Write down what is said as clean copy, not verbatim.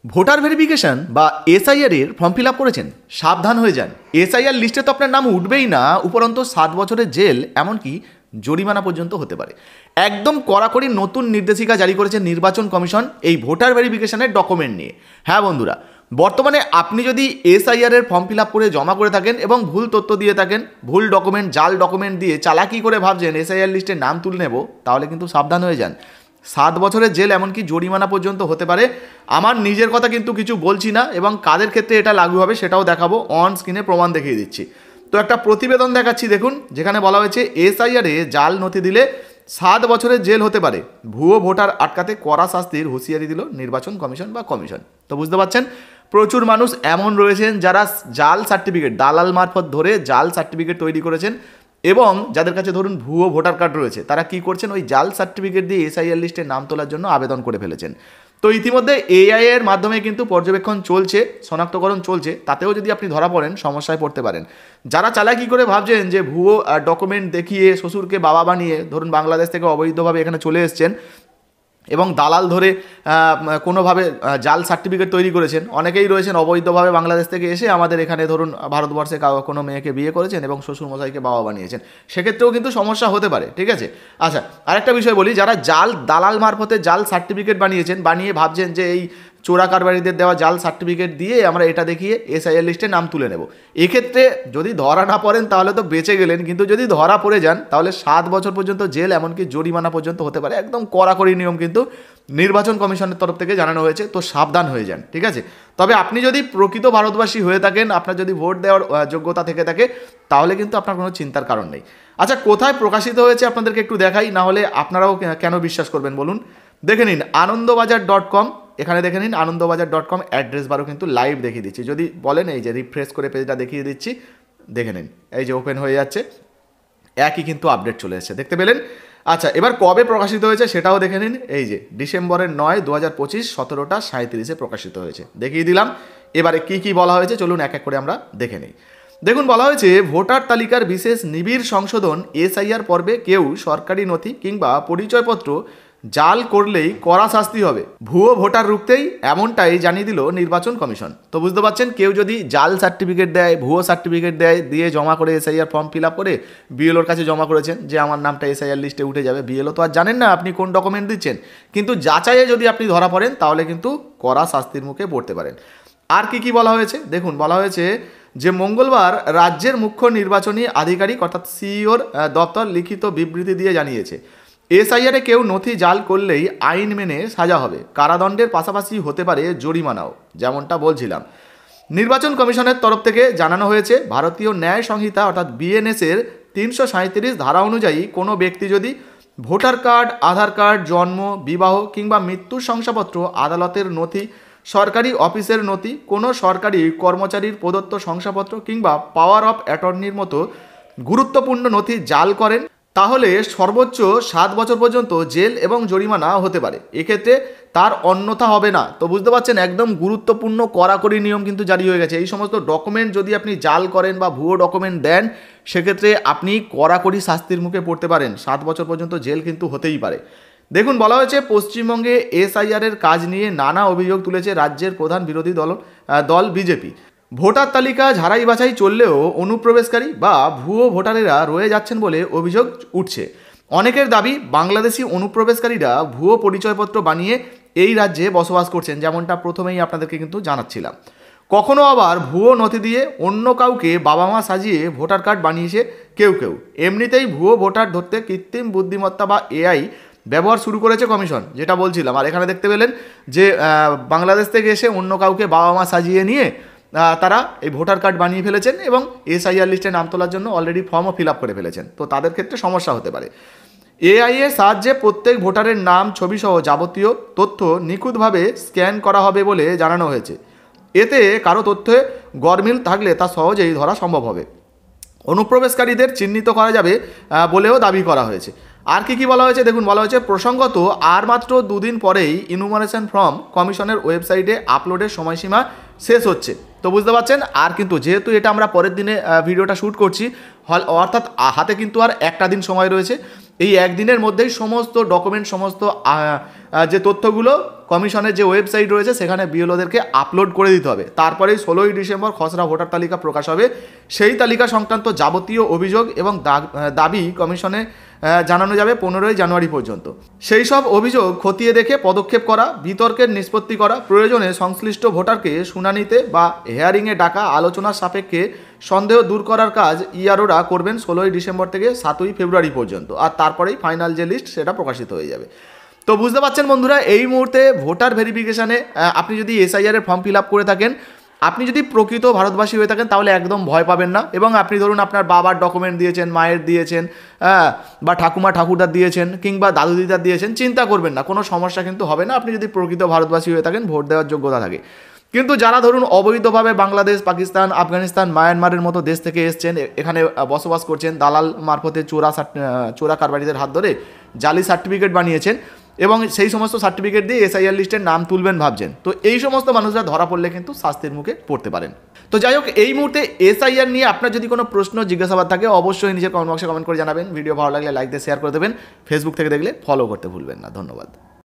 Voter verification বা SIR এর form fill up করেছেন, সাবধান হয়ে যান। এসআইআর লিস্টে তো আপনার নাম উঠবেই না, উপরন্ত 7 বছরের জেল, এমনকি জরিমানা পর্যন্ত হতে পারে। একদম কড়াকড়ি নতুন নির্দেশিকা জারি করেছে নির্বাচন কমিশন এই ভোটার ভেরিফিকেশনের ডকুমেন্ট নিয়ে। হ্যাঁ বন্ধুরা, বর্তমানে আপনি যদি এসআইআর এর ফর্ম ফিল আপ করে জমা করে থাকেন এবং ভুল তথ্য দিয়ে থাকেন, ভুল ডকুমেন্ট, জাল ডকুমেন্ট দিয়ে চালাকি করে ভাবছেন এসআইআর লিস্টে নাম তুলে নেব, তাহলে কিন্তু সাবধান হয়ে যান। 7 বছরের জেল, এমনকি জরিমানা পর্যন্ত হতে পারে। আমার নিজের কথা কিন্তু কিছু বলছি না, এবং কাদের ক্ষেত্রে এটা লাগু হবে সেটাও দেখাবো, অন স্ক্রিনে প্রমাণ দেখিয়ে দিচ্ছি। তো একটা প্রতিবেদন দেখাচ্ছি দেখুন, যেখানে বলা হয়েছে এসআইআরে জাল নথি দিলে 7 বছরের জেল হতে পারে। ভুয়ো ভোটার আটকাতে কড়া শাস্তির হুঁশিয়ারি দিল নির্বাচন কমিশন বা কমিশন। তো বুঝতে পারছেন, প্রচুর মানুষ এমন রয়েছেন যারা জাল সার্টিফিকেট, দালাল মারফত ধরে জাল সার্টিফিকেট তৈরি করেছেন, এবং যাদের কাছে ধরুন ভুয়ো ভোটার কার্ড রয়েছে, তারা কি করছেন, ওই জাল সার্টিফিকেট দিয়ে এসআইআর লিস্টে নাম তোলার জন্য আবেদন করে ফেলেছেন। তো ইতিমধ্যে এআই এর মাধ্যমে কিন্তু পর্যবেক্ষণ চলছে, শনাক্তকরণ চলছে, তাতেও যদি আপনি ধরা পড়েন সমস্যায় পড়তে পারেন। যারা চালাকি করে ভাবছেন যে ভুয়ো ডকুমেন্ট দেখিয়ে শ্বশুরকে বাবা বানিয়ে ধরুন বাংলাদেশ থেকে অবৈধভাবে এখানে চলে এসছেন এবং দালাল ধরে কোনোভাবে জাল সার্টিফিকেট তৈরি করেছেন, অনেকেই রয়েছেন অবৈধভাবে বাংলাদেশ থেকে এসে আমাদের এখানে ধরুন ভারতবর্ষে কোনো মেয়েকে বিয়ে করেছেন এবং শ্বশুরমশাইকে বাবা বানিয়েছেন, সেক্ষেত্রেও কিন্তু সমস্যা হতে পারে। ঠিক আছে, আচ্ছা আরেকটা বিষয় বলি, যারা জাল দালাল মারফতে জাল সার্টিফিকেট বানিয়েছেন, বানিয়ে ভাবছেন যে এই চোরা কারবারিদের দেওয়া জাল সার্টিফিকেট দিয়ে আমরা এটা দেখিয়ে এসআইআর লিস্টে নাম তুলে নেব, এক্ষেত্রে যদি ধরা না পড়েন তাহলে তো বেঁচে গেলেন, কিন্তু যদি ধরা পড়ে যান তাহলে 7 বছর পর্যন্ত জেল, এমনকি জরিমানা পর্যন্ত হতে পারে। একদম কড়াকড়ি নিয়ম কিন্তু নির্বাচন কমিশনের তরফ থেকে জানানো হয়েছে, তো সাবধান হয়ে যান। ঠিক আছে, তবে আপনি যদি প্রকৃত ভারতবাসী হয়ে থাকেন, আপনার যদি ভোট দেওয়ার যোগ্যতা থেকে থাকে, তাহলে কিন্তু আপনার কোনো চিন্তার কারণ নেই। আচ্ছা, কোথায় প্রকাশিত হয়েছে আপনাদেরকে একটু দেখাই, না হলে আপনারাও কেন বিশ্বাস করবেন বলুন। দেখে নিন আনন্দবাজার.com, এখানে দেখে নিন আনন্দবাজার.com অ্যাড্রেস বারও কিন্তু লাইভ দেখিয়ে দিচ্ছি। যদি বলেন এই যে রিফ্রেশ করে পেজটা দেখিয়ে দিচ্ছি, দেখে নিন, এই যে ওপেন হয়ে যাচ্ছে, একই কিন্তু আপডেট চলে এসেছে, দেখতে পেলেন। আচ্ছা, এবার কবে প্রকাশিত হয়েছে সেটাও দেখে নিন, এই যে ডিসেম্বরের 9, 2025, 17:37 প্রকাশিত হয়েছে, দেখিয়ে দিলাম। এবারে কি কি বলা হয়েছে চলুন এক এক করে আমরা দেখে নিই। দেখুন, বলা হয়েছে ভোটার তালিকার বিশেষ নিবিড় সংশোধন, এসআইআর পর্বে কেউ সরকারি নথি কিংবা পরিচয়পত্র জাল করলেই কড়া শাস্তি হবে। ভুয়ো ভোটার রুখতেই এমনটাই জানিয়ে দিল নির্বাচন কমিশন। তো বুঝতে পারছেন, কেউ যদি জাল সার্টিফিকেট দেয়, ভুয়ো সার্টিফিকেট দেয়, দিয়ে জমা করে এসআইআর ফর্ম ফিল আপ করে বিএলওর কাছে জমা করেছেন যে আমার নামটা এসআইআর লিস্টে উঠে যাবে, বিএলও তো আর জানেন না আপনি কোন ডকুমেন্ট দিচ্ছেন, কিন্তু যাচাইয়ে যদি আপনি ধরা পড়েন তাহলে কিন্তু কড়া শাস্তির মুখে পড়তে পারেন। আর কি কি বলা হয়েছে দেখুন, বলা হয়েছে যে মঙ্গলবার রাজ্যের মুখ্য নির্বাচনী আধিকারিক অর্থাৎ সিইওর দপ্তর লিখিত বিবৃতি দিয়ে জানিয়েছে এসআইআরে কেউ নথি জাল করলেই আইন মেনে সাজা হবে, কারাদণ্ডের পাশাপাশি হতে পারে জরিমানাও, যেমনটা বলছিলাম। নির্বাচন কমিশনের তরফ থেকে জানানো হয়েছে ভারতীয় ন্যায় সংহিতা অর্থাৎ বিএনএস-এর 337 ধারা অনুযায়ী কোনো ব্যক্তি যদি ভোটার কার্ড, আধার কার্ড, জন্ম, বিবাহ কিংবা মৃত্যুর শংসাপত্র, আদালতের নথি, সরকারি অফিসের নথি, কোনো সরকারি কর্মচারীর প্রদত্ত শংসাপত্র কিংবা পাওয়ার অফ অ্যাটর্নির মতো গুরুত্বপূর্ণ নথি জাল করেন, তাহলে সর্বোচ্চ 7 বছর পর্যন্ত জেল এবং জরিমানা হতে পারে, এক্ষেত্রে তার অন্যথা হবে না। তো বুঝতে পারছেন, একদম গুরুত্বপূর্ণ কড়াকড়ি নিয়ম কিন্তু জারি হয়ে গেছে। এই সমস্ত ডকুমেন্ট যদি আপনি জাল করেন বা ভুয়ো ডকুমেন্ট দেন, সেক্ষেত্রে আপনি কড়াকড়ি শাস্তির মুখে পড়তে পারেন, 7 বছর পর্যন্ত জেল কিন্তু হতেই পারে। দেখুন, বলা হয়েছে পশ্চিমবঙ্গে এসআইআরের কাজ নিয়ে নানা অভিযোগ তুলেছে রাজ্যের প্রধান বিরোধী দল বিজেপি। ভোটার তালিকা ঝাড়াই বাছাই চললেও অনুপ্রবেশকারী বা ভুয়ো ভোটারেরা রয়ে যাচ্ছেন বলে অভিযোগ উঠছে। অনেকের দাবি বাংলাদেশি অনুপ্রবেশকারীরা ভুয়ো পরিচয়পত্র বানিয়ে এই রাজ্যে বসবাস করছেন, যেমনটা প্রথমেই আপনাদেরকে কিন্তু জানাচ্ছিলাম। কখনো আবার ভুয়ো নথি দিয়ে অন্য কাউকে বাবা মা সাজিয়ে ভোটার কার্ড বানিয়েছে কেউ কেউ। এমনিতেই ভুয়ো ভোটার ধরতে কৃত্রিম বুদ্ধিমত্তা বা এআই ব্যবহার শুরু করেছে কমিশন, যেটা বলছিলাম। আর এখানে দেখতে পেলেন যে বাংলাদেশ থেকে এসে অন্য কাউকে বাবা মা সাজিয়ে নিয়ে তারা এই ভোটার কার্ড বানিয়ে ফেলেছেন এবং এসআইআর লিস্টে নাম তোলার জন্য অলরেডি ফর্মও ফিল আপ করে ফেলেছেন। তো তাদের ক্ষেত্রে সমস্যা হতে পারে। এআই এর সাহায্যে প্রত্যেক ভোটারের নাম, ছবি সহ যাবতীয় তথ্য নিখুঁতভাবে স্ক্যান করা হবে বলে জানানো হয়েছে। এতে কারো তথ্যে গরমিল থাকলে তা সহজেই ধরা সম্ভব হবে। অনুপ্রবেশকারীদের চিহ্নিত করা যাবে বলেও দাবি করা হয়েছে। আর কি কি বলা হয়েছে দেখুন, বলা হয়েছে প্রসঙ্গত আর মাত্র 2 দিন পরেই ইনুমারেশন ফর্ম কমিশনের ওয়েবসাইটে আপলোডের সময়সীমা শেষ হচ্ছে। তো বুঝতে পারছেন, আর কিন্তু যেহেতু এটা আমরা পরের দিনে ভিডিওটা শ্যুট করছি, অর্থাৎ হাতে কিন্তু আর একটা দিন সময় রয়েছে। এই একদিনের মধ্যেই সমস্ত ডকুমেন্ট, সমস্ত যে তথ্যগুলো কমিশনের যে ওয়েবসাইট রয়েছে সেখানে বিএলওদেরকে আপলোড করে দিতে হবে। তারপরেই 16ই ডিসেম্বর খসড়া ভোটার তালিকা প্রকাশ হবে। সেই তালিকা সংক্রান্ত যাবতীয় অভিযোগ এবং দাবি কমিশনে জানানো যাবে 15ই জানুয়ারি পর্যন্ত। সেই সব অভিযোগ খতিয়ে দেখে পদক্ষেপ করা, বিতর্কের নিষ্পত্তি করা, প্রয়োজনে সংশ্লিষ্ট ভোটারকে শুনানিতে বা হেয়ারিংয়ে ডাকা, আলোচনার সাপেক্ষে সন্দেহ দূর করার কাজ ইআরওরা করবেন 16ই ডিসেম্বর থেকে 7ই ফেব্রুয়ারি পর্যন্ত। আর তারপরেই ফাইনাল যে লিস্ট সেটা প্রকাশিত হয়ে যাবে। তো বুঝতে পারছেন বন্ধুরা, এই মুহূর্তে ভোটার ভেরিফিকেশানে আপনি যদি এসআইআর এর ফর্ম ফিল আপ করে থাকেন, আপনি যদি প্রকৃত ভারতবাসী হয়ে থাকেন তাহলে একদম ভয় পাবেন না। এবং আপনি ধরুন আপনার বাবার ডকুমেন্ট দিয়েছেন, মায়ের দিয়েছেন, বা ঠাকুমা ঠাকুরদার দিয়েছেন, কিংবা দাদু দিদার দিয়েছেন, চিন্তা করবেন না, কোনো সমস্যা কিন্তু হবে না আপনি যদি প্রকৃত ভারতবাসী হয়ে থাকেন, ভোট দেওয়ার যোগ্যতা থাকে। কিন্তু যারা ধরুন অবৈধভাবে বাংলাদেশ, পাকিস্তান, আফগানিস্তান, মায়ানমারের মতো দেশ থেকে এসছেন, এখানে বসবাস করছেন, দালাল মারফতে চোরা কারবারিদের হাত ধরে জালি সার্টিফিকেট বানিয়েছেন এবং সেই সমস্ত সার্টিফিকেট দিয়ে এসআইআর লিস্টের নাম তুলবেন ভাবছেন, তো এই সমস্ত মানুষরা ধরা পড়লে কিন্তু শাস্তির মুখে পড়তে পারেন। তো যাই হোক, এই মুহূর্তে এসআইআর নিয়ে আপনার যদি কোনো প্রশ্ন জিজ্ঞাসাবাদ থাকে অবশ্যই নিজের কমেন্ট বক্সে কমেন্ট করে জানাবেন। ভিডিও ভালো লাগলে লাইক দিয়ে শেয়ার করে দেবেন। ফেসবুক থেকে দেখলে ফলো করতে ভুলবেন না। ধন্যবাদ।